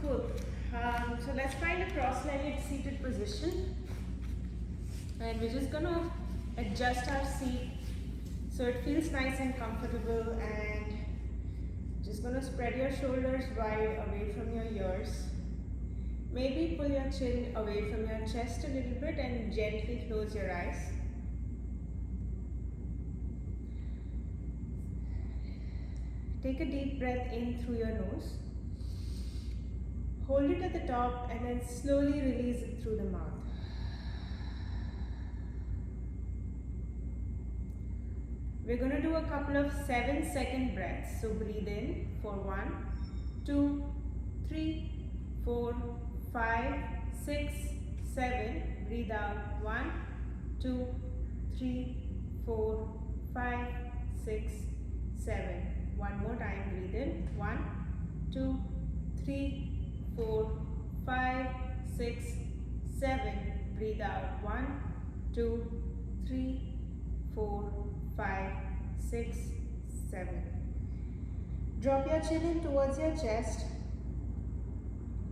Cool. So let's find a cross-legged seated position. And we're just going to adjust our seat so it feels nice and comfortable, and just going to spread your shoulders wide away from your ears. Maybe pull your chin away from your chest a little bit and gently close your eyes. Take a deep breath in through your nose. Hold it at the top and then slowly release it through the mouth. We're going to do a couple of 7-second breaths. So breathe in for 1, 2, 3, 4, 5, 6, 7. Breathe out 1, 2, 3, 4, 5, 6, 7. One more time. Breathe in 1, 2, 3, 4, 5, 6, 7. Breathe out 1, 2, 3, 4, 5, 6, 7. Drop your chin in towards your chest.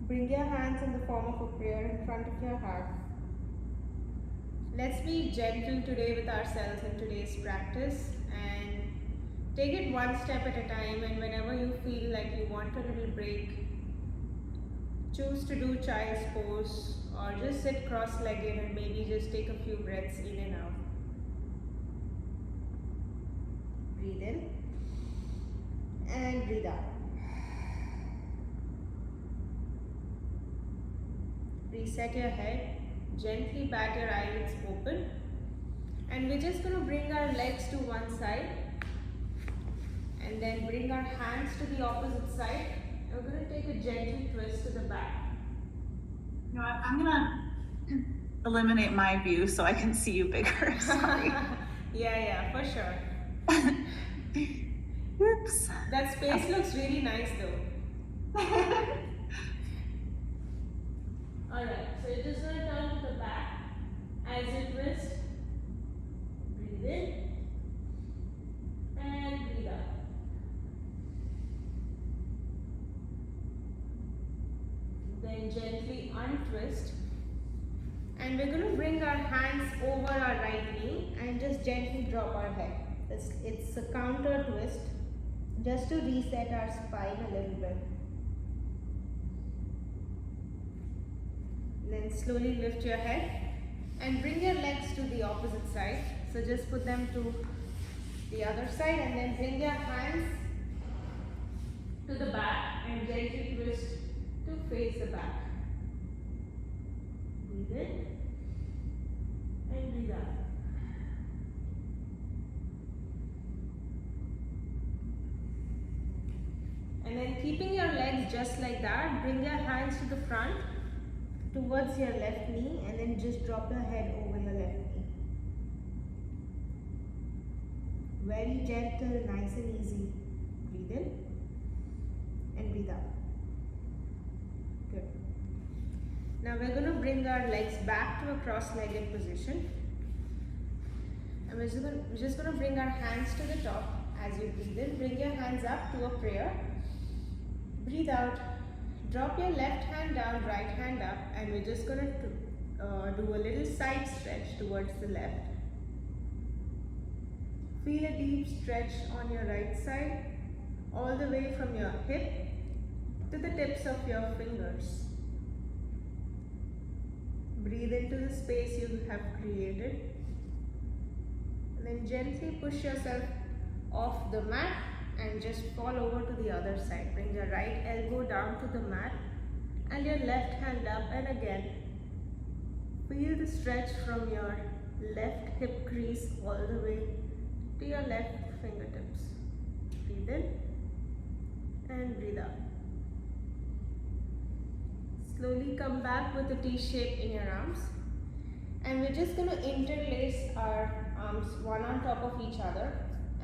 Bring your hands in the form of a prayer in front of your heart. Let's be gentle today with ourselves in today's practice and take it one step at a time, and whenever you feel like you want a little break, choose to do child's pose or just sit cross-legged and maybe just take a few breaths in and out. Breathe in and breathe out. Reset your head, gently bat your eyelids open, and we're just going to bring our legs to one side and then bring our hands to the opposite side. We're going to take a gentle twist to the back. You know what? I'm going to eliminate my view so I can see you bigger. Sorry. Yeah, for sure. Oops. That space looks really nice though. Alright, so you're just going to turn to the back as you twist. Breathe in and breathe out. Then gently untwist, and we're going to bring our hands over our right knee and just gently drop our head. It's a counter twist just to reset our spine a little bit. Then slowly lift your head and bring your legs to the opposite side. So just put them to the other side and then bring your hands to the back and gently twist to face the back. Breathe in and breathe out. And then keeping your legs just like that, bring your hands to the front towards your left knee and then just drop your head over your left knee. Very gentle, nice and easy. Breathe in and breathe out. Good. Now we're going to bring our legs back to a cross-legged position. And we're just going to bring our hands to the top as you breathe in. Bring your hands up to a prayer. Breathe out. Drop your left hand down, right hand up, and we're just going to do a little side stretch towards the left. Feel a deep stretch on your right side, all the way from your hip to the tips of your fingers. Breathe into the space you have created, and then gently push yourself off the mat and just fall over to the other side. Bring your right elbow down to the mat and your left hand up, and again feel the stretch from your left hip crease all the way to your left fingertips. Breathe in and breathe out. Slowly come back with a T shape in your arms, and we're just going to interlace our arms one on top of each other,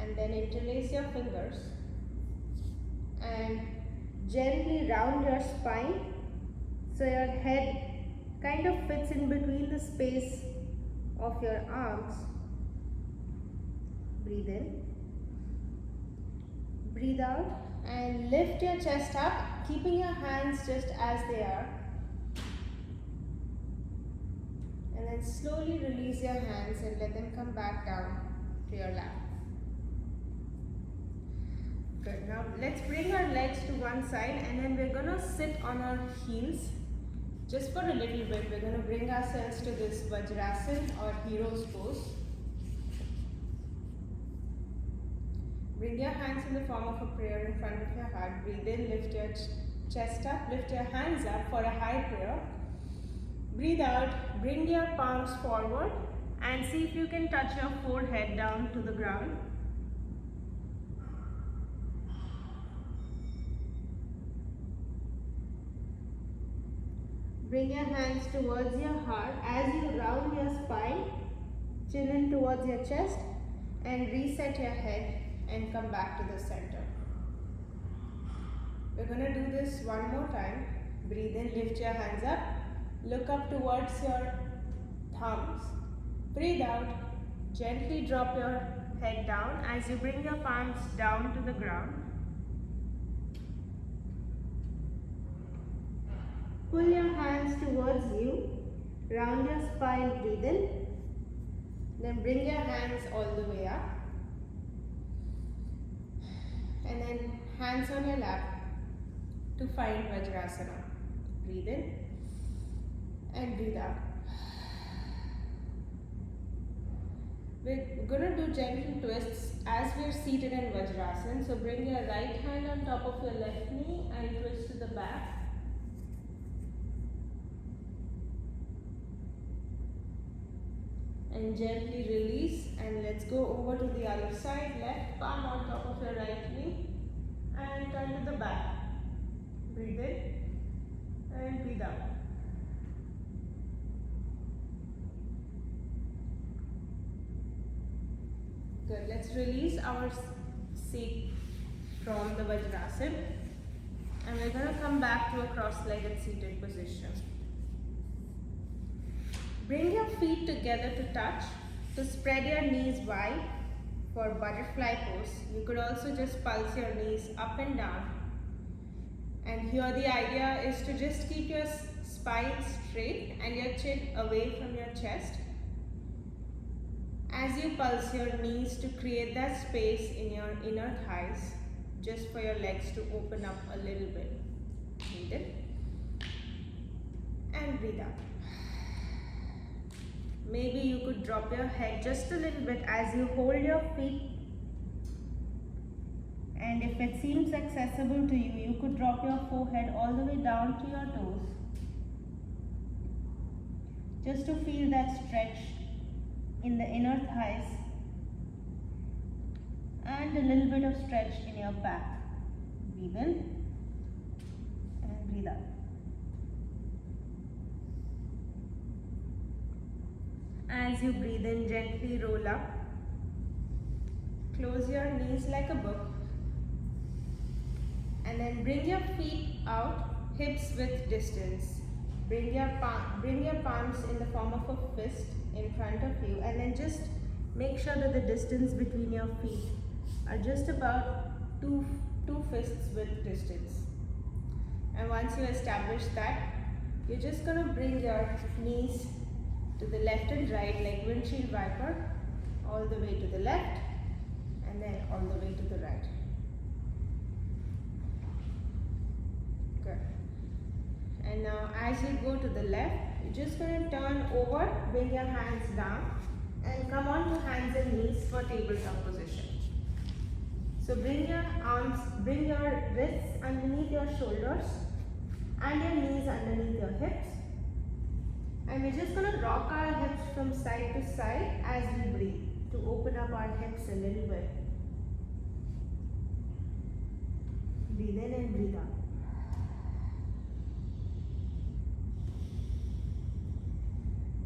and then interlace your fingers and gently round your spine so your head kind of fits in between the space of your arms. Breathe in, breathe out, And lift your chest up, keeping your hands just as they are. And then slowly release your hands and let them come back down to your lap. Good. Now let's bring our legs to one side and then we're gonna sit on our heels just for a little bit. We're gonna bring ourselves to this Vajrasana or hero's pose. Bring your hands in the form of a prayer in front of your heart. Breathe in, lift your chest up, lift your hands up for a high prayer. Breathe out, bring your palms forward and see if you can touch your forehead down to the ground. Bring your hands towards your heart as you round your spine, chin in towards your chest and reset your head and come back to the center. We're going to do this one more time. Breathe in, lift your hands up, look up towards your thumbs. Breathe out, gently drop your head down as you bring your palms down to the ground. Pull your hands towards you, round your spine, breathe in, then bring your hands all the way up, and then hands on your lap to find Vajrasana. Breathe in and breathe out. We're going to do gentle twists as we're seated in Vajrasana. So bring your right hand on top of your left knee and twist to the back. And gently release and let's go over to the other side. Left palm on top of your right knee and turn to the back. Breathe in and breathe out. Good. Let's release our seat from the Vajrasana and we're going to come back to a cross-legged seated position. Bring your feet together to touch, to spread your knees wide for butterfly pose. You could also just pulse your knees up and down. And here the idea is to just keep your spine straight and your chin away from your chest. As you pulse your knees to create that space in your inner thighs, just for your legs to open up a little bit. Breathe in and breathe out. Maybe you could drop your head just a little bit as you hold your feet. And if it seems accessible to you, you could drop your forehead all the way down to your toes. Just to feel that stretch in the inner thighs. And a little bit of stretch in your back. Breathe in and breathe out. As you breathe in, gently roll up. Close your knees like a book. And then bring your feet out, hips width distance. Bring your palms in the form of a fist in front of you. And then just make sure that the distance between your feet are just about two fists width distance. And once you establish that, you're just going to bring your knees to the left and right like windshield wiper, all the way to the left and then all the way to the right. Good. And now as you go to the left, you're just going to turn over, bring your hands down and come on to hands and knees for tabletop position. So bring your arms, bring your wrists underneath your shoulders and your knees underneath your hips. And we're just going to rock our hips from side to side as we breathe to open up our hips a little bit. Breathe in and breathe out.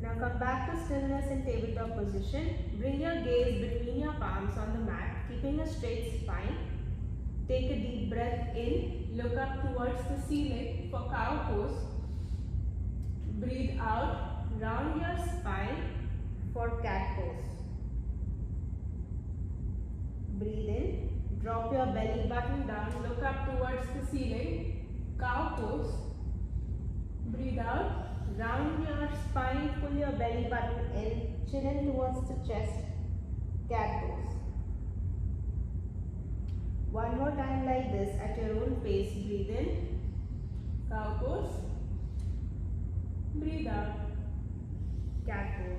Now come back to stillness in tabletop position. Bring your gaze between your palms on the mat, keeping a straight spine. Take a deep breath in, look up towards the ceiling for cow pose. Breathe out, round your spine for cat pose. Breathe in, drop Drop your belly button down, look up towards the ceiling, cow pose. Breathe out, round your spine, pull your belly button in, chin in towards the chest, cat pose. One more time like this at your own pace. Breathe in, cow pose. Breathe out, cat pose.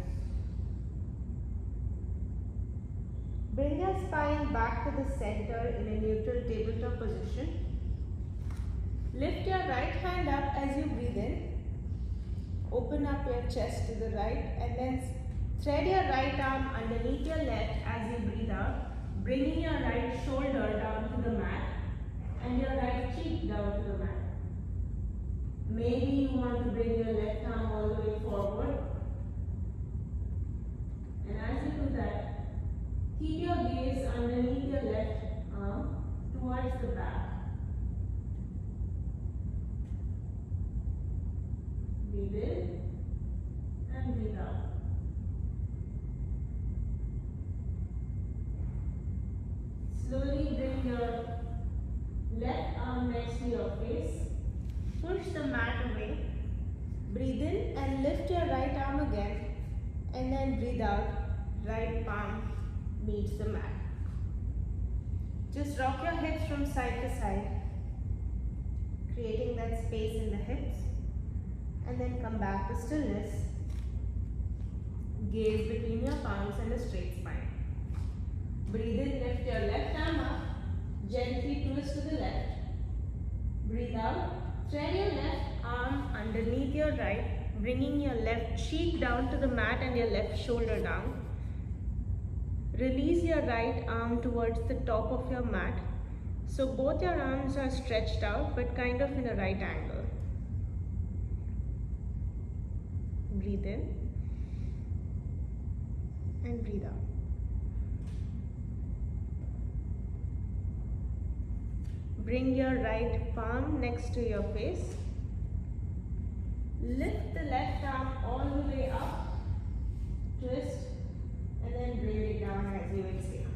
Bring your spine back to the center in a neutral tabletop position. Lift your right hand up as you breathe in. Open up your chest to the right and then thread your right arm underneath your left as you breathe out, bringing your right shoulder down to the mat and your right cheek down to the mat. Maybe you want to bring your left arm all the way forward. And as you do that, keep your gaze underneath your left arm towards the back. Breathe in and breathe out. Slowly bring your left arm next to your face. Push the mat away. Breathe in and lift your right arm again. And then breathe out. Right palm meets the mat. Just rock your hips from side to side, creating that space in the hips. And then come back to stillness. Gaze between your palms and a straight spine. Breathe in, lift your left arm up. Gently twist to the left. Breathe out. Thread your left arm underneath your right, bringing your left cheek down to the mat and your left shoulder down. Release your right arm towards the top of your mat. So both your arms are stretched out but kind of in a right angle. Breathe in and breathe out. Bring your right palm next to your face. Lift the left arm all the way up. Twist and then bring it down as you exhale.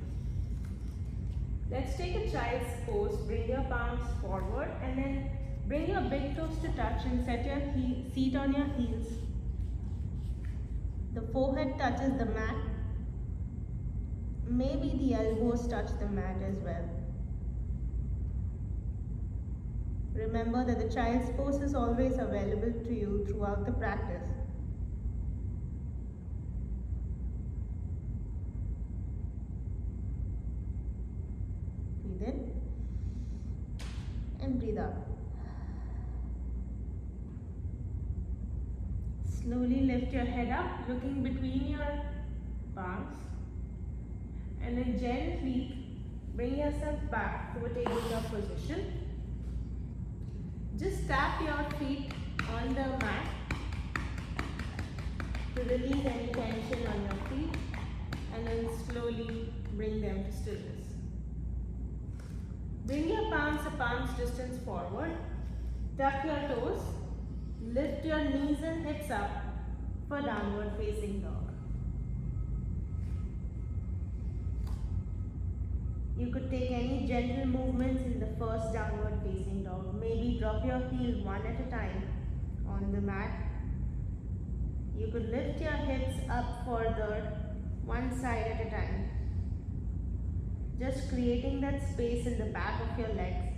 Let's take a child's pose. Bring your palms forward and then bring your big toes to touch and set your feet on your heels. The forehead touches the mat. Maybe the elbows touch the mat as well. Remember that the child's pose is always available to you throughout the practice. Breathe in and breathe out. Slowly lift your head up, looking between your palms, and then gently bring yourself back to a tabletop position. Just tap your feet on the mat to release any tension on your feet and then slowly bring them to stillness. Bring your palms a palm's distance forward. Tuck your toes. Lift your knees and hips up for downward facing dog. You could take any gentle movements in the first downward facing dog. Maybe drop your heel one at a time on the mat. You could lift your hips up further, one side at a time. Just creating that space in the back of your legs.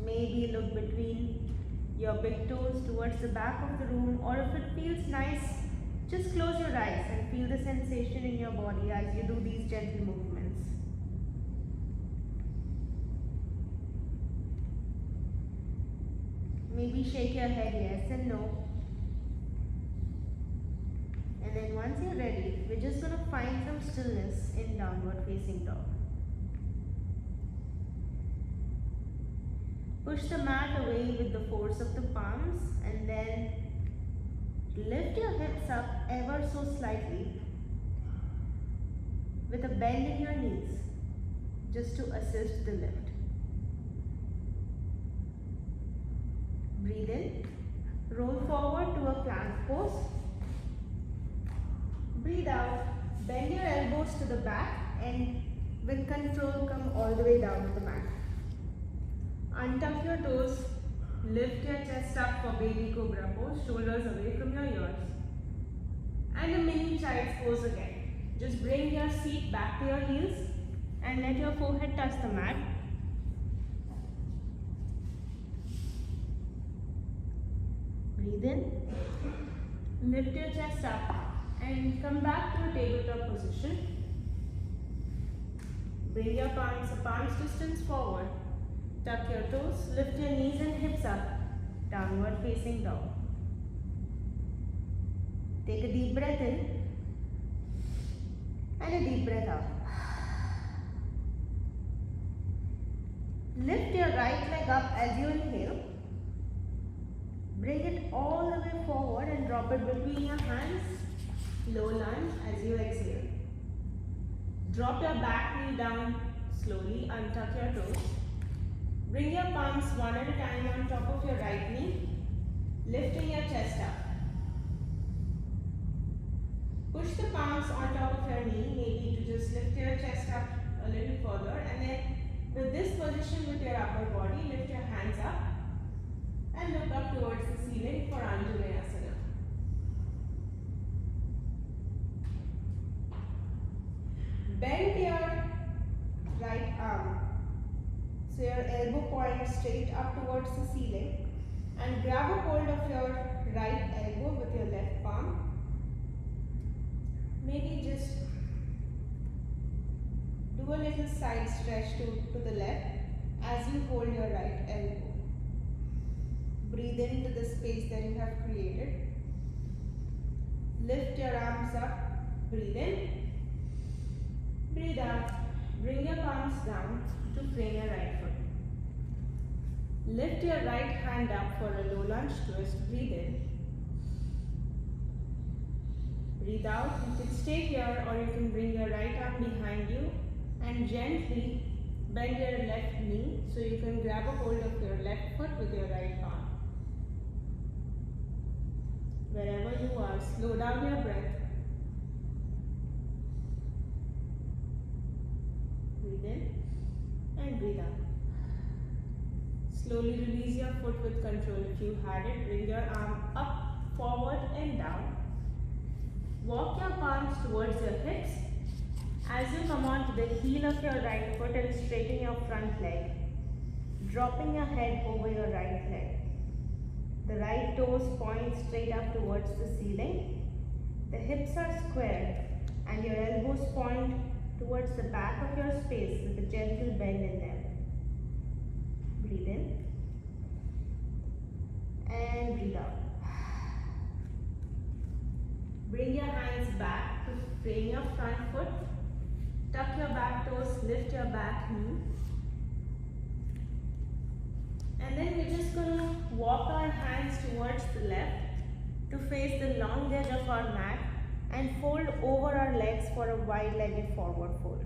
Maybe look between your big toes towards the back of the room, or if it feels nice, just close your eyes and feel the sensation in your body as you do these gentle movements. Maybe shake your head yes and no. And then once you're ready, we're just going to find some stillness in downward facing dog. Push the mat away with the force of the palms and then lift your hips up ever so slightly with a bend in your knees just to assist the lift. Breathe in, roll forward to a plank pose. Breathe out, bend your elbows to the back and With control, come all the way down to the mat. Untuck your toes, lift your chest up for baby cobra pose, shoulders away from your ears. And a mini child's pose again. Just bring your seat back to your heels and let your forehead touch the mat. Breathe in, lift your chest up and come back to a tabletop position. Bring your palms a palm's distance forward. Tuck your toes, lift your knees and hips up, downward facing dog. Take a deep breath in and a deep breath out. Lift your right leg up as you inhale. Bring it all the way forward and drop it between your hands. Low lunge as you exhale. Drop your back knee down slowly, untuck your toes. Bring your palms one at a time on top of your right knee, lifting your chest up. Push the palms on top of your knee, maybe to just lift your chest up a little further, and then with this position with your upper body, lift your hands up and look up towards the ceiling for Anjaneyasana. Bend your right arm, so your elbow points straight up towards the ceiling, and grab a hold of your right elbow with your left palm. Maybe just do a little side stretch to the left as you hold your right elbow. Breathe into the space that you have created. Lift your arms up, breathe in. Breathe out. Bring your palms down to frame your right foot. Lift your right hand up for a low lunge twist. Breathe in. Breathe out. You can stay here or you can bring your right arm behind you and gently bend your left knee so you can grab a hold of your left foot with your right palm. Wherever you are, slow down your breath. Breathe in and breathe out. Slowly release your foot with control. If you had it, bring your arm up, forward and down. Walk your palms towards your hips. As you come onto the heel of your right foot and straighten your front leg, dropping your head over your right leg. The right toes point straight up towards the ceiling. The hips are squared and your elbows point towards the back of your space with a gentle bend in them. Breathe in and breathe out. Bring your hands back to frame your front foot. Tuck your back toes, lift your back knee. And then we're just going to walk our hands towards the left to face the long edge of our mat and fold over our legs for a wide-legged forward fold.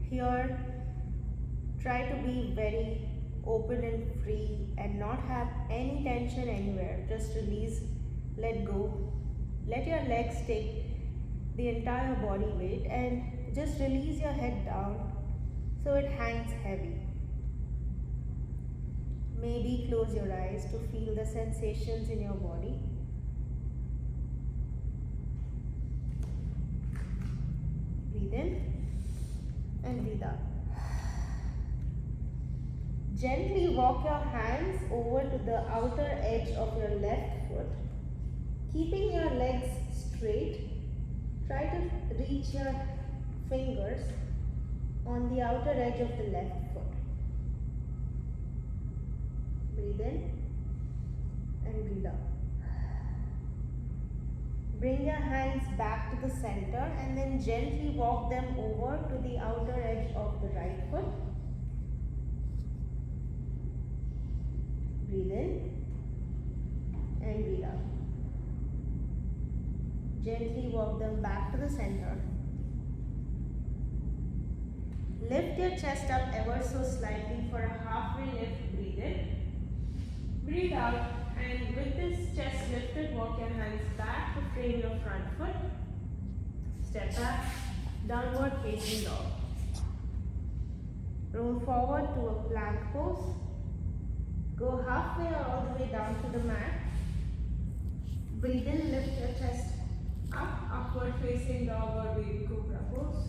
Here, try to be very open and free and not have any tension anywhere. Just release, let go. Let your legs take the entire body weight and just release your head down so it hangs heavy. Maybe close your eyes to feel the sensations in your body. Breathe in and breathe out. Gently walk your hands over to the outer edge of your left foot. Keeping your legs straight, try to reach your fingers on the outer edge of the left foot. Breathe in and breathe out. Bring your hands back to the center and then gently walk them over to the outer edge of the right foot. Breathe in and breathe out. Gently walk them back to the center. Lift your chest up ever so slightly for a halfway lift. Breathe in. Breathe out. And with this chest lifted, walk your hands back to frame your front foot. Step back, downward facing dog. Roll forward to a plank pose. Go halfway or all the way down to the mat. Breathe in, lift your chest up, upward facing dog or baby cobra pose.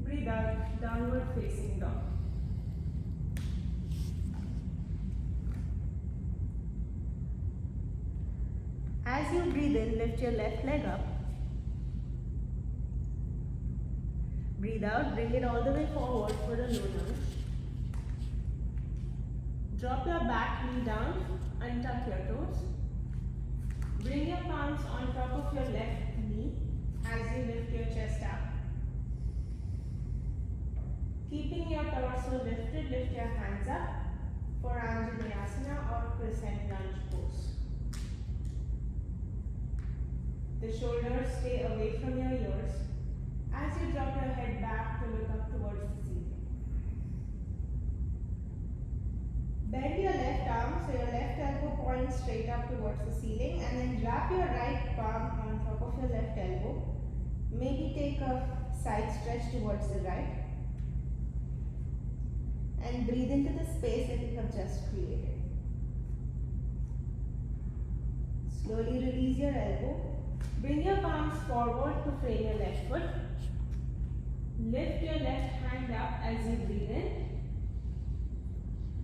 Breathe out, downward facing dog. As you breathe in, lift your left leg up. Breathe out, bring it all the way forward for a low lunge. Drop your back knee down, untuck your toes. Bring your palms on top of your left knee as you lift your chest up. Keeping your torso lifted, lift your hands up for Anjaneyasana or crescent lunge pose. The shoulders stay away from your ears as you drop your head back to look up towards the ceiling. Bend your left arm so your left elbow points straight up towards the ceiling, and then wrap your right palm on top of your left elbow. Maybe take a side stretch towards the right. And breathe into the space that you have just created. Slowly release your elbow. Bring your palms forward to frame your left foot. Lift your left hand up as you breathe in.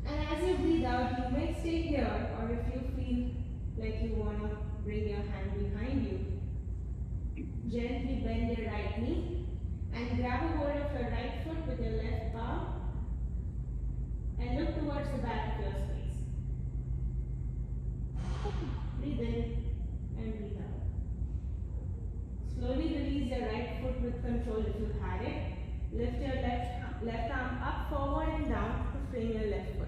And as you breathe out, you may stay here, or if you feel like you want to bring your hand behind you, gently bend your right knee and grab a hold of your right foot with your left palm and look towards the back of your space. Breathe in and breathe out. Slowly release your right foot with control if you had it. Lift your left arm up, forward and down to frame your left foot.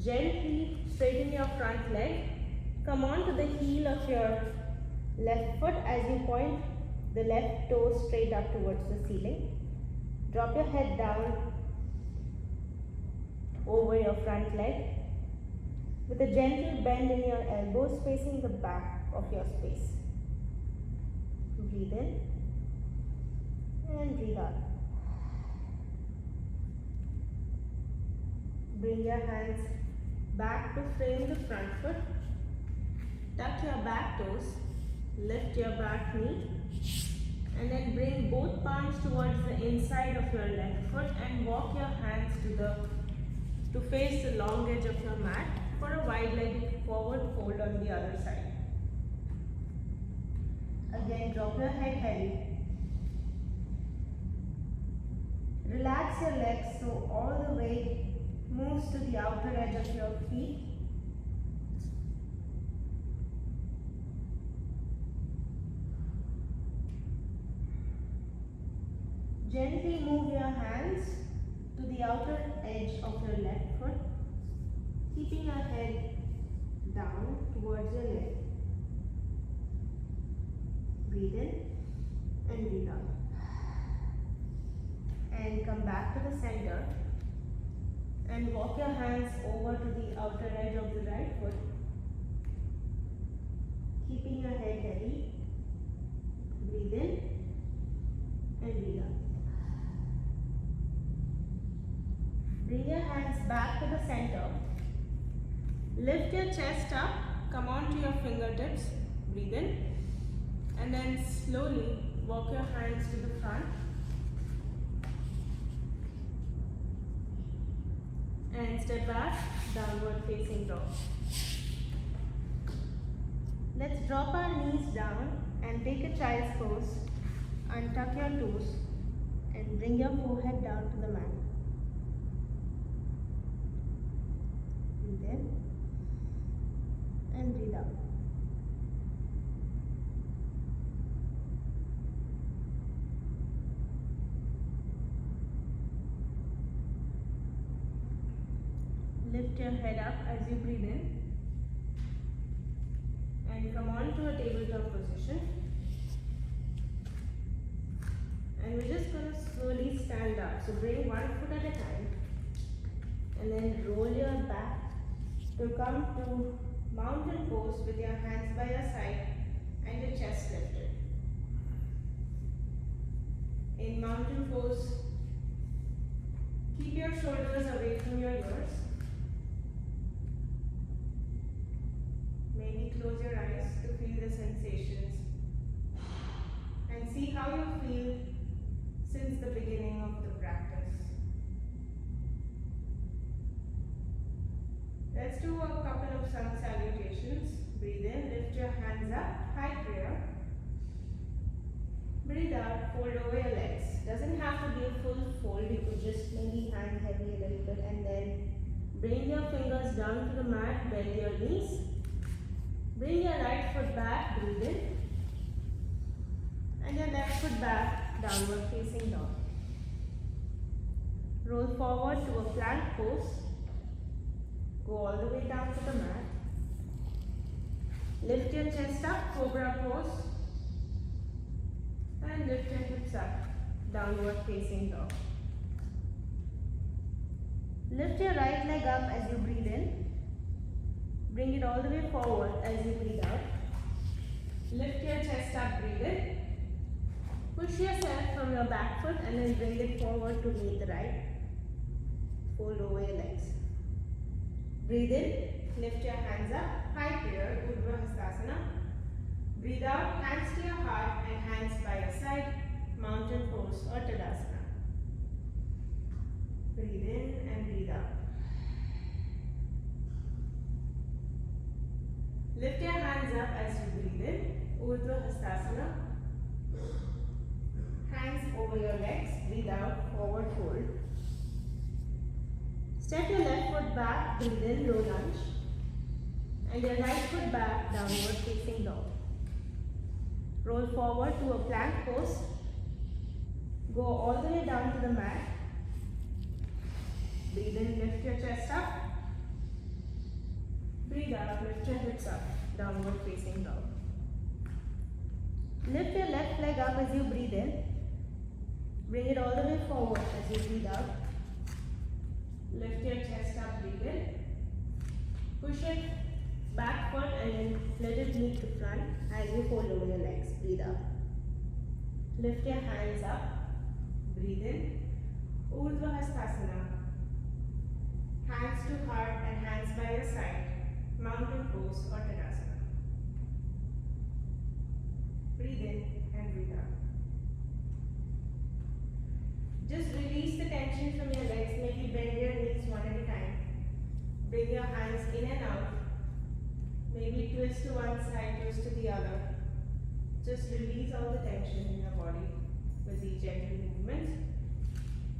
Gently straighten your front leg. Come on to the heel of your left foot as you point the left toe straight up towards the ceiling. Drop your head down over your front leg with a gentle bend in your elbows facing the back of your space. Breathe in and breathe out. Bring your hands back to frame the front foot. Tuck your back toes, lift your back knee, and then bring both palms towards the inside of your left foot and walk your hands to face the long edge of your mat for a wide-legged forward fold on the other side. Again, drop your head heavy. Relax your legs so all the weight moves to the outer edge of your feet. Gently move your hands to the outer edge of your left foot, keeping your head down towards your leg. Breathe in and breathe out. And come back to the center and walk your hands over to the outer edge of the right foot, keeping your head heavy. Breathe in and breathe out. Bring your hands back to the center. Lift your chest up, come on to your fingertips, breathe in, and then slowly walk your hands to the front. And step back, downward facing dog. Let's drop our knees down and take a child's pose. Untuck your toes and bring your forehead down to the mat. Breathe in and breathe out. Lift your head up as you breathe in and come on to a tabletop position. And we're just going to slowly stand up. So bring one foot at a time and then roll your back to come to mountain pose with your hands by your side and your chest lifted. In mountain pose, keep your shoulders away from your ears. Maybe close your eyes to feel the sensations and see how you feel since the beginning of the practice. Let's do a couple of sun salutations. Breathe in, lift your hands up, high prayer. Breathe out, fold over your legs. Doesn't have to be a full fold, you could just maybe hand heavy a little bit and then bring your fingers down to the mat, bend your knees. Bring your right foot back, breathe in. And your left foot back, downward facing dog. Roll forward to a plank pose. Go all the way down to the mat. Lift your chest up, cobra pose. And lift your hips up, downward facing dog. Lift your right leg up as you breathe in. Bring it all the way forward as you breathe out. Lift your chest up, breathe in. Push yourself from your back foot and then bring it forward to meet the right. Fold over your legs. Breathe in, lift your hands up, high prayer, Urdhva Hastasana. Breathe out, hands to your heart and hands by your side, mountain pose or Tadasana. Breathe in and breathe out. Lift your hands up as you breathe in, Urdhva Hastasana. Hands over your legs, breathe out, forward fold. Step your left foot back, breathe in, low lunge. And your right foot back, downward facing dog. Roll forward to a plank pose. Go all the way down to the mat. Breathe in, lift your chest up. Breathe out, lift your hips up, downward facing dog. Lift your left leg up as you breathe in. Bring it all the way forward as you breathe out. Lift your chest up, breathe in. Push it back foot and then let it meet the front as you fold over your legs. Breathe out. Lift your hands up. Breathe in. Urdhva Hastasana. Hands to heart and hands by your side. Mountain pose or Tadasana. Breathe in and breathe out. Just release the tension from your legs. Maybe bend your knees one at a time. Bring your hands in and out. Maybe twist to one side, twist to the other. Just release all the tension in your body with these gentle movements.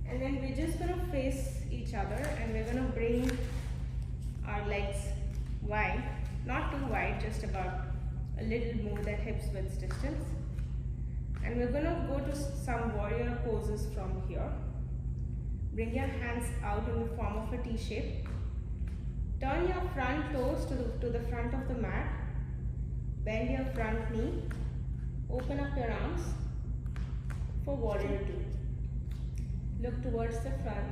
And then we're just going to face each other and we're going to bring our legs wide. Not too wide, just about a little more than hips width distance. And we're going to go to some warrior poses from here. Bring your hands out in the form of a T shape. Turn your front toes to the front of the mat. Bend your front knee. Open up your arms for warrior 2. Look towards the front.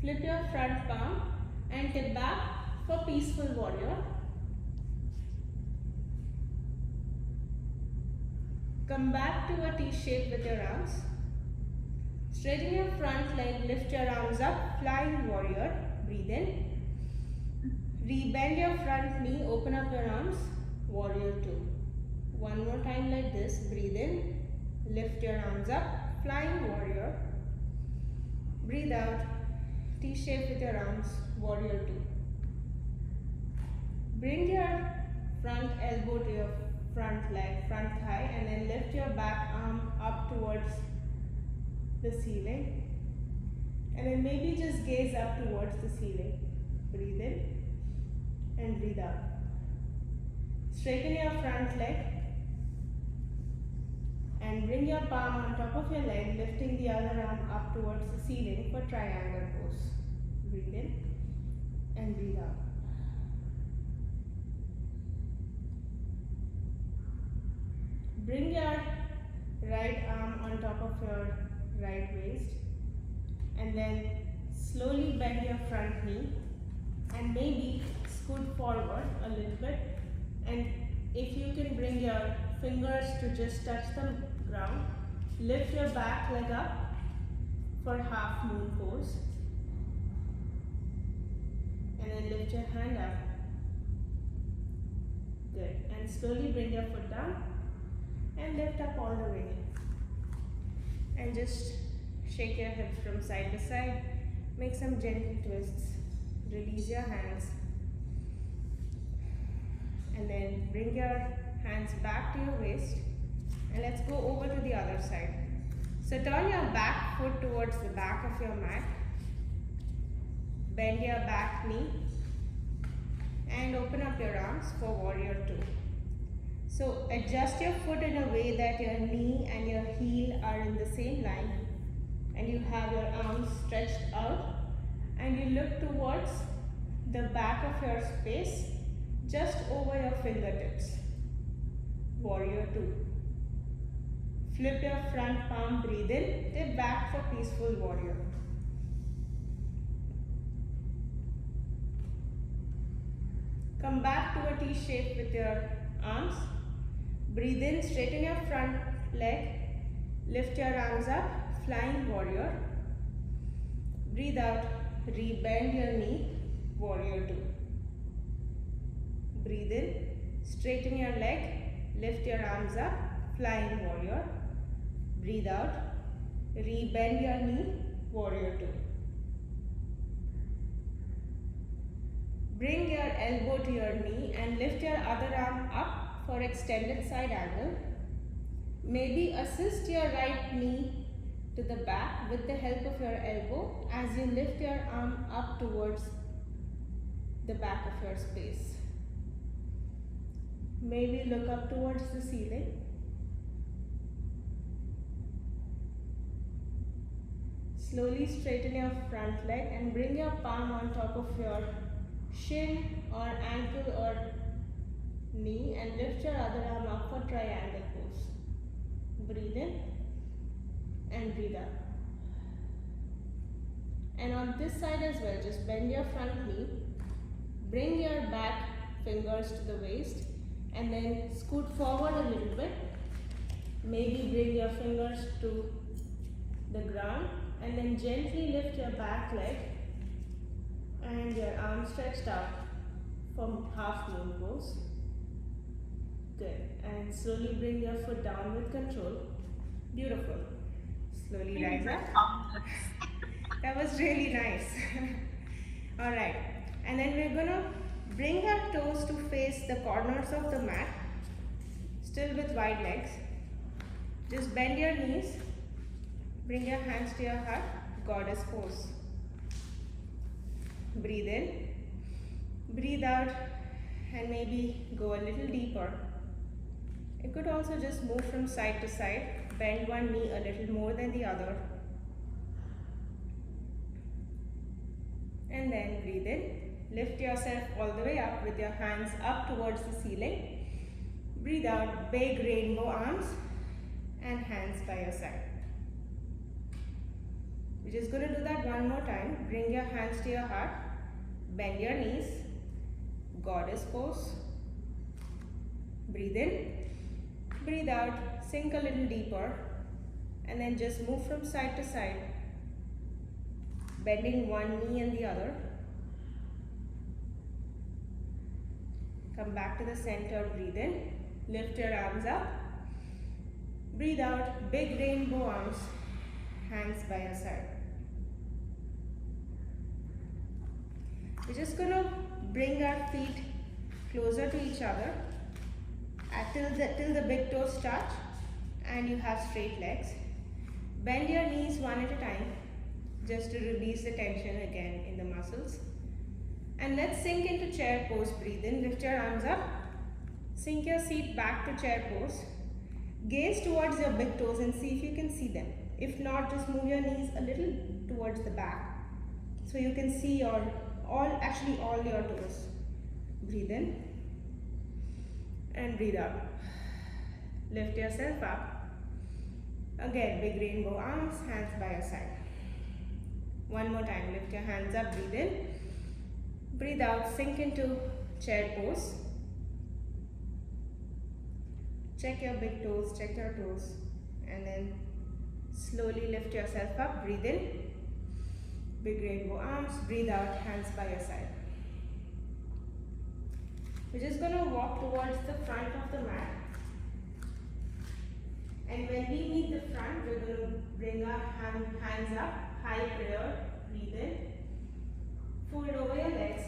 Flip your front palm and tip back for peaceful warrior. Come back to a T shape with your arms. Straighten your front leg, lift your arms up, flying warrior. Breathe in. Rebend your front knee, open up your arms, warrior 2. One more time like this. Breathe in, lift your arms up, flying warrior. Breathe out, T shape with your arms, warrior 2. Bring your front elbow to your front leg, front thigh, and then lift your back arm up towards the ceiling. And then maybe just gaze up towards the ceiling. Breathe in and breathe out. Straighten your front leg and bring your palm on top of your leg, lifting the other arm up towards the ceiling for triangle pose. Breathe in and breathe out. Bring your right arm on top of your right waist and then slowly bend your front knee and maybe scoot forward a little bit, and if you can bring your fingers to just touch the ground, Lift your back leg up for half moon pose. And then lift your hand up. Good. And slowly bring your foot down and lift up all the way. And just shake your hips from side to side. Make some gentle twists. Release your hands. And then bring your hands back to your waist. And let's go over to the other side. So turn your back foot towards the back of your mat. Bend your back knee. And open up your arms for warrior two. So adjust your foot in a way that your knee and your heel are in the same line. And you have your arms stretched out. And you look towards the back of your space, just over your fingertips. Warrior two. Flip your front palm, breathe in, tip back for peaceful warrior. Come back to a T shape with your arms. Breathe in, straighten your front leg, lift your arms up, flying warrior. Breathe out, rebend your knee, warrior two. Breathe in, straighten your leg, lift your arms up, flying warrior. Breathe out, rebend your knee, warrior two. Bring your elbow to your knee and lift your other arm up for extended side angle. Maybe assist your right knee to the back with the help of your elbow as you lift your arm up towards the back of your space. Maybe look up towards the ceiling. Slowly straighten your front leg and bring your palm on top of your shin or ankle or knee and lift your other arm up for triangle pose. Breathe in and breathe out. And on this side as well, just bend your front knee, bring your back fingers to the waist and then scoot forward a little bit. Maybe bring your fingers to the ground and then gently lift your back leg and your arms stretched out from half moon pose. Good. And slowly bring your foot down with control. Beautiful. Slowly rise up. That was really nice. Alright. And then we're gonna bring our toes to face the corners of the mat. Still with wide legs. Just bend your knees. Bring your hands to your heart. Goddess pose. Breathe in. Breathe out. And maybe go a little deeper. You could also just move from side to side. Bend one knee a little more than the other. And then breathe in. Lift yourself all the way up with your hands up towards the ceiling. Breathe out, big rainbow arms and hands by your side. We're just going to do that one more time. Bring your hands to your heart. Bend your knees. Goddess pose. Breathe in. Breathe out. Sink a little deeper. And then just move from side to side. Bending one knee and the other. Come back to the center, breathe in. Lift your arms up. Breathe out, big rainbow arms. Hands by your side. We're just going to bring our feet closer to each other till the big toes touch and you have straight legs. Bend your knees one at a time just to release the tension again in the muscles. And let's sink into chair pose. Breathe in, lift your arms up. Sink your seat back to chair pose. Gaze towards your big toes and see if you can see them. If not, just move your knees a little towards the back so you can see all your toes. Breathe in and breathe out. Lift yourself up. Again, big rainbow arms, hands by your side. One more time, lift your hands up, breathe in. Breathe out, sink into chair pose. Check your big toes, check your toes. And then Slowly lift yourself up, breathe in. Big rainbow arms, breathe out, hands by your side. We're just going to walk towards the front of the mat. And when we meet the front, we're going to bring our hands up, high prayer, breathe in. Fold over your legs,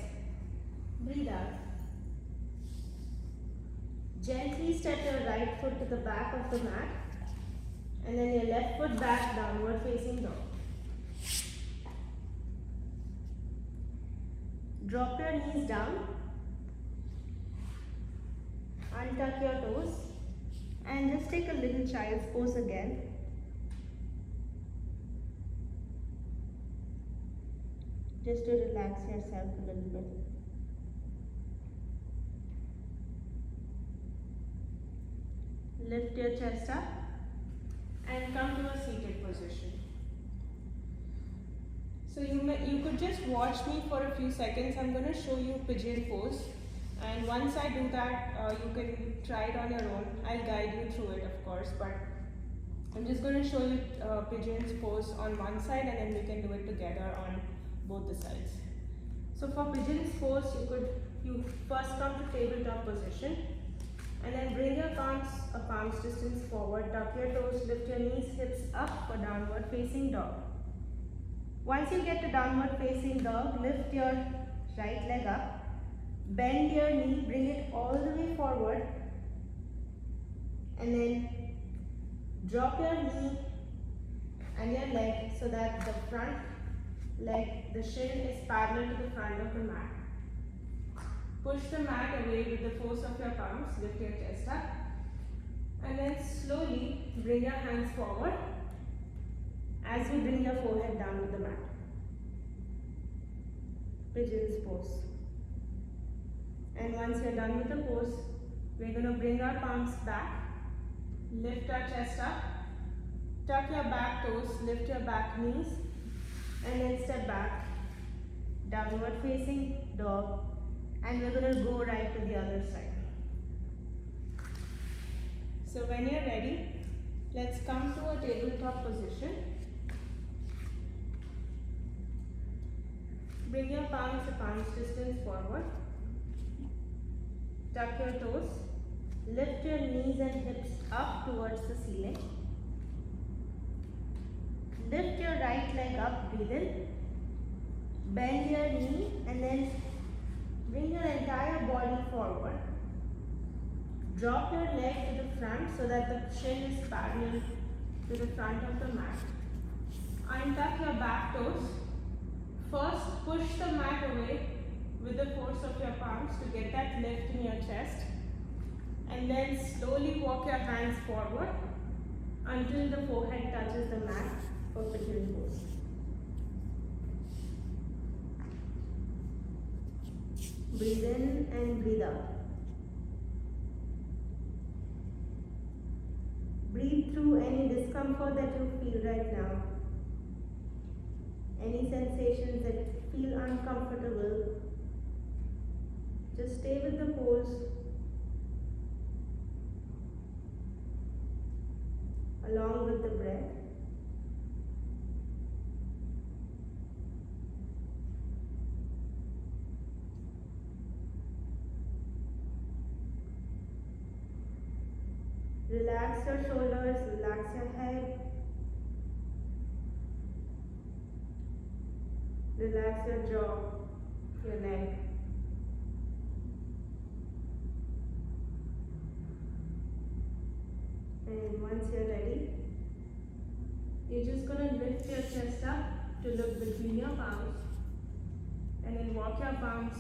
breathe out. Gently step your right foot to the back of the mat. And then your left foot back, downward facing dog. Drop your knees down. Untuck your toes. And just take a little child's pose again. Just to relax yourself a little bit. Lift your chest up and come to a seated position. So you could just watch me for a few seconds. I'm going to show you pigeon pose. And once I do that, you can try it on your own. I'll guide you through it, of course, but I'm just going to show you pigeon's pose on one side, and then we can do it together on both the sides. So for pigeon's pose, you first come to tabletop position, and then bring your palms a palm's distance forward, tuck your toes, lift your knees, hips up for downward facing dog. Once you get to downward facing dog, lift your right leg up. Bend your knee, bring it all the way forward, and then drop your knee and your leg so that the front leg, the shin is parallel to the front of the mat. Push the mat away with the force of your palms, lift your chest up, and then slowly bring your hands forward as you bring your forehead down to the mat. Pigeon's pose. And once you're done with the pose, we're going to bring our palms back, lift our chest up, tuck your back toes, lift your back knees, and then step back, downward facing dog, and we're going to go right to the other side. So when you're ready, let's come to a tabletop position. Bring your palms a palm's distance forward. Tuck your toes, lift your knees and hips up towards the ceiling. Lift your right leg up, breathe in. Bend your knee and then bring your entire body forward. Drop your leg to the front so that the shin is parallel to the front of the mat. Untuck your back toes. First, push the mat away with the force of your palms to get that lift in your chest, and then slowly walk your hands forward until the forehead touches the mat for pigeon pose. Breathe in and breathe out. Breathe through any discomfort that you feel right now. Any sensations that feel uncomfortable. Just stay with the pose along with the breath. Relax your shoulders, relax your head. Relax your jaw, your neck. And once you're ready, you're just going to lift your chest up to look between your palms, and then walk your palms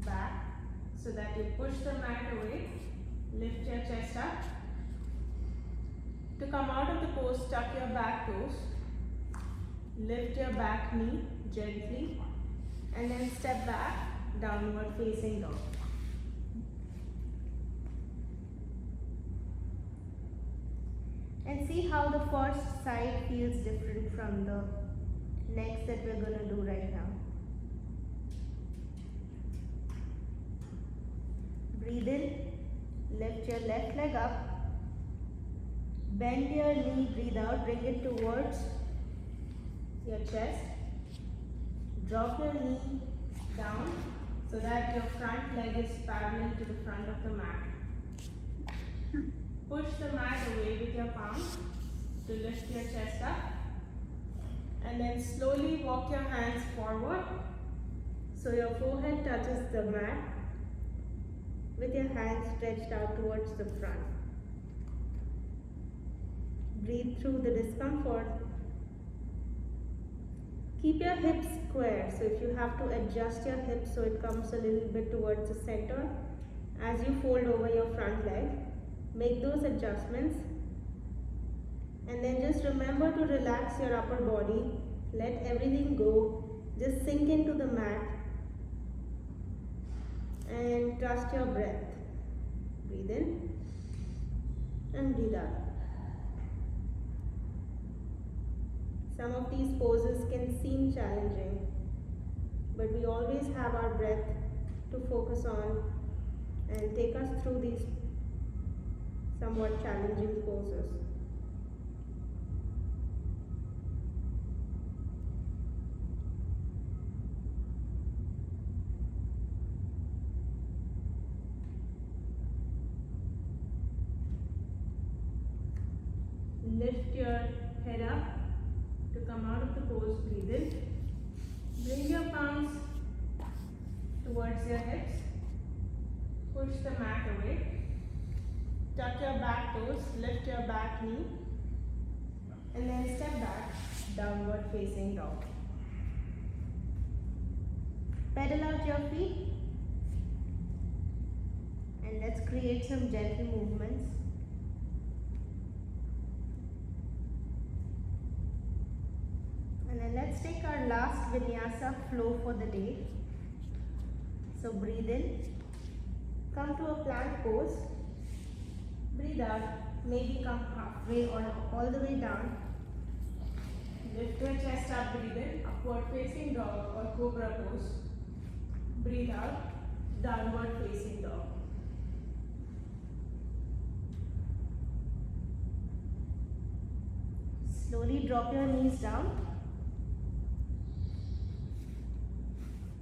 back so that you push the mat away, lift your chest up. To come out of the pose, tuck your back toes, lift your back knee gently, and then step back, downward facing dog. And see how the first side feels different from the next that we're going to do right now. Breathe in, lift your left leg up, Bend your knee, breathe out, bring it towards your chest. Drop your knee down so that your front leg is parallel to the front of the mat. Push the mat away with your palms to lift your chest up. And then slowly walk your hands forward so your forehead touches the mat with your hands stretched out towards the front. Breathe through the discomfort. Keep your hips square, so if you have to adjust your hips so it comes a little bit towards the center as you fold over your front leg, make those adjustments. And then just remember to relax your upper body, let everything go, just sink into the mat and trust your breath. Breathe in and breathe out. Some of these poses can seem challenging, but we always have our breath to focus on and take us through these somewhat challenging poses. Lift your head up to come out of the pose, breathe in. Bring your palms towards your hips. Push the mat away. Tuck your back toes, lift your back knee. And then step back, downward facing dog. Pedal out your feet. And let's create some gentle movements. And then let's take our last vinyasa flow for the day. So breathe in, come to a plank pose, breathe out, maybe come halfway or all the way down. Lift your chest up, breathe in, upward facing dog or cobra pose. Breathe out, downward facing dog. Slowly drop your knees down.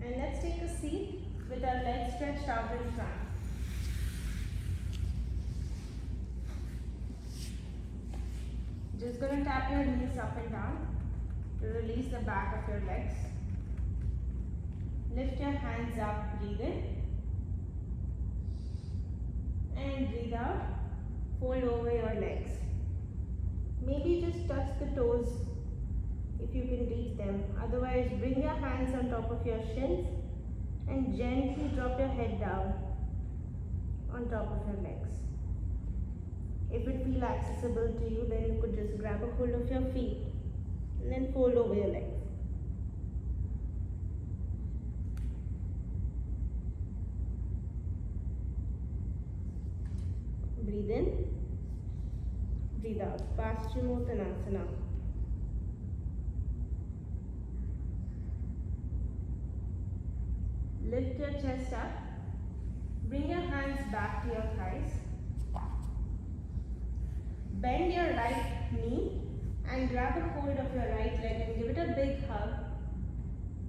And let's take a seat with our legs stretched out in front. Just going to tap your knees up and down to release the back of your legs. Lift your hands up, breathe in. And breathe out, fold over your legs. Maybe just touch the toes if you can reach them. Otherwise, bring your hands on top of your shins and gently drop your head down on top of your legs. If it feels accessible to you, then you could just grab a hold of your feet and then fold over your legs. Breathe in, breathe out. Paschimottanasana. Lift your chest up. Bring your hands back to your thighs. Bend your right knee and grab a hold of your right leg and give it a big hug.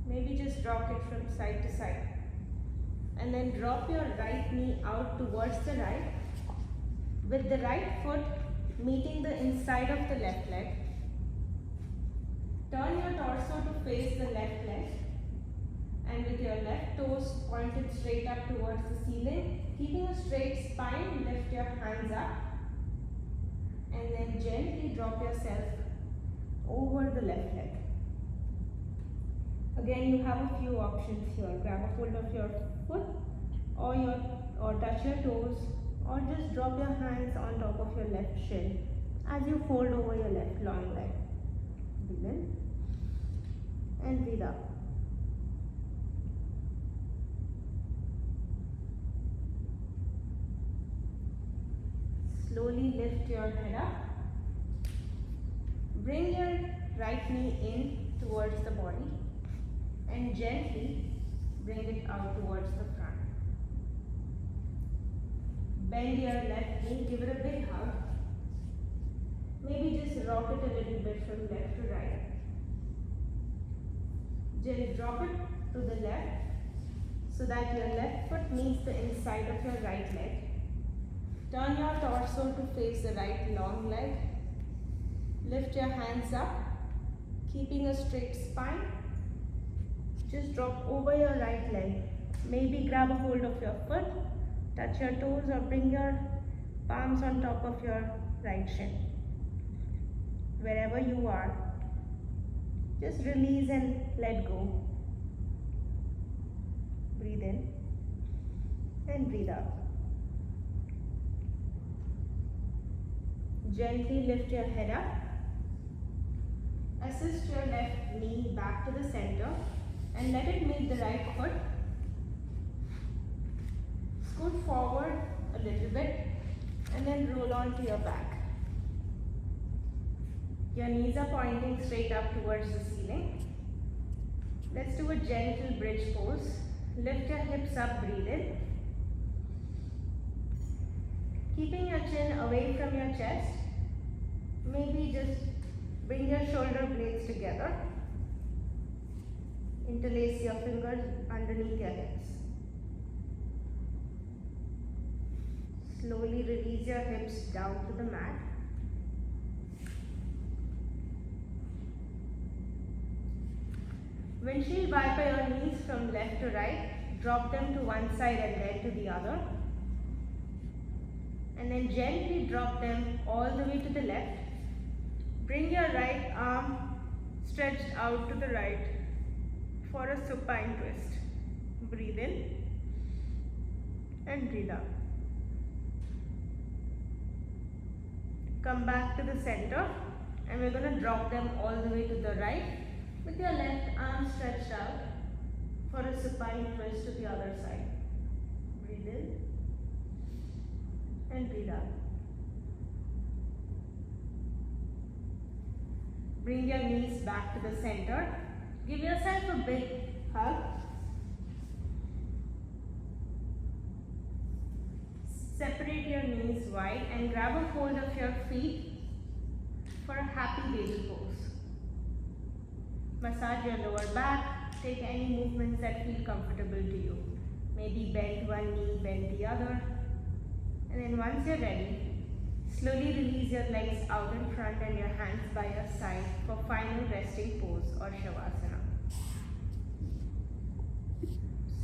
Maybe just rock it from side to side. And then drop your right knee out towards the right with the right foot meeting the inside of the left leg. Turn your torso to face the left leg. And with your left toes pointed straight up towards the ceiling, keeping a straight spine, lift your hands up and then gently drop yourself over the left leg. Again, you have a few options here. Grab a hold of your foot or touch your toes or just drop your hands on top of your left shin as you fold over your left long leg. Breathe in and breathe out. Slowly lift your head up. Bring your right knee in towards the body and gently bring it out towards the front. Bend your left knee, give it a big hug Maybe just rock it a little bit from left to right. Just drop it to the left so that your left foot meets the inside of your right leg. Turn your torso to face the right long leg. Lift your hands up, keeping a straight spine. Just drop over your right leg. Maybe grab a hold of your foot, touch your toes, or bring your palms on top of your right shin. Wherever you are, just release and let go. Breathe in and breathe out. Gently lift your head up. Assist your left knee back to the center and let it meet the right foot. Scoot forward a little bit and then roll onto your back. Your knees are pointing straight up towards the ceiling. Let's do a gentle bridge pose. Lift your hips up, breathe in. Keeping your chin away from your chest, maybe just bring your shoulder blades together. Interlace your fingers underneath your hips. Slowly release your hips down to the mat. Windshield wiper your knees from left to right. Drop them to one side and then to the other. And then gently drop them all the way to the left. Bring your right arm stretched out to the right for a supine twist. Breathe in and breathe out. Come back to the center and we're going to drop them all the way to the right with your left arm stretched out for a supine twist to the other side. Breathe in and breathe out. Bring your knees back to the center. Give yourself a big hug. Separate your knees wide and grab a hold of your feet for a happy baby pose. Massage your lower back. Take any movements that feel comfortable to you. Maybe bend one knee, bend the other. And then once you're ready, slowly release your legs out in front and your hands by your side for final resting pose or Shavasana.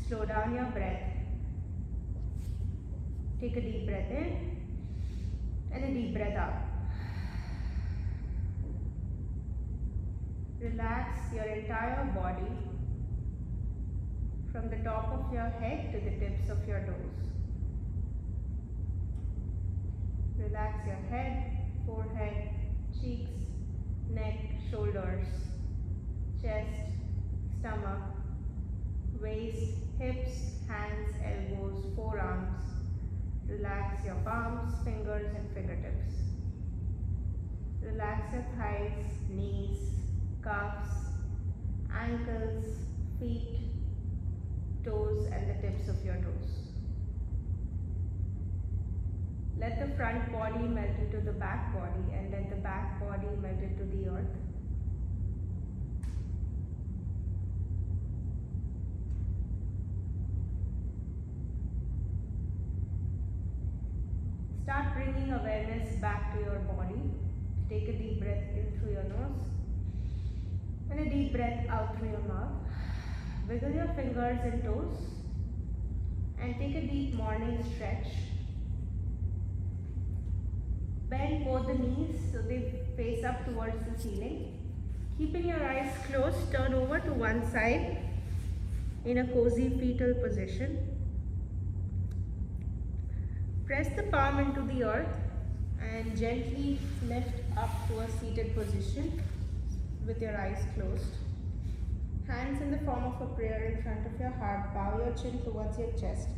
Slow down your breath. Take a deep breath in and a deep breath out. Relax your entire body from the top of your head to the tips of your toes. Relax your head, forehead, cheeks, neck, shoulders, chest, stomach, waist, hips, hands, elbows, forearms. Relax your palms, fingers and fingertips. Relax your thighs, knees, calves, ankles, feet, toes and the tips of your toes. Let the front body melt into the back body and let the back body melt into the earth. Start bringing awareness back to your body. Take a deep breath in through your nose and a deep breath out through your mouth. Wiggle your fingers and toes and take a deep morning stretch. Bend both the knees so they face up towards the ceiling. Keeping your eyes closed, turn over to one side in a cozy fetal position. Press the palm into the earth and gently lift up to a seated position with your eyes closed. Hands in the form of a prayer in front of your heart. Bow your chin towards your chest.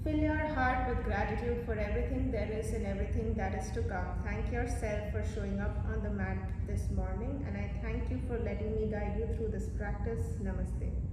Fill your heart with gratitude for everything there is and everything that is to come. Thank yourself for showing up on the mat this morning, and I thank you for letting me guide you through this practice. Namaste.